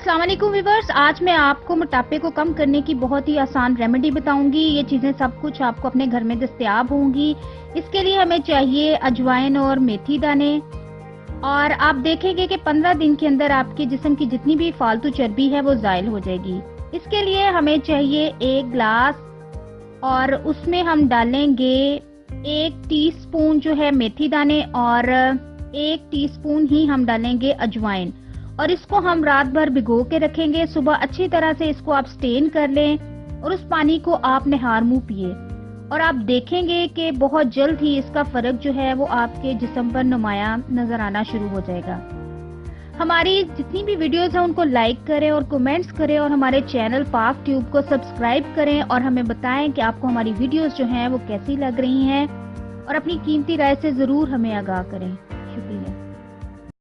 अस्सलाम वालेकुम व्यूअर्स, आज मैं आपको मोटापे को कम करने की बहुत ही आसान रेमेडी बताऊंगी। ये चीजें सब कुछ आपको अपने घर में दस्तयाब होंगी। इसके लिए हमें चाहिए अजवाइन और मेथी दाने। और आप देखेंगे कि 15 दिन के अंदर आपके जिस्म की जितनी भी फालतू चर्बी है वो जायल हो जाएगी। इसके लिए हमें चाहिए 1 ग्लास और उसमें हम डालेंगे 1 टीस्पून जो है मेथी दाने और 1 टीस्पून ही हम डालेंगे अजवाइन। और इसको हम रात भर भिगो के रखेंगे। सुबह अच्छी तरह से इसको आप स्टेन कर लें और उस पानी को आप नहार मुंह पिए और आप देखेंगे कि बहुत जल्द ही इसका फर्क जो है वो आपके जिस्म पर नुमाया नजर आना शुरू हो जाएगा। हमारी जितनी भी वीडियोस हैं उनको लाइक करें और कमेंट्स करें और हमारे चैनल पाक ट्यूब को सब्सक्राइब करें और हमें बताएं कि आपको हमारी वीडियोस जो हैं वो कैसी लग रही हैं और अपनी कीमती राय से जरूर हमें आगाह करें। शुक्रिया।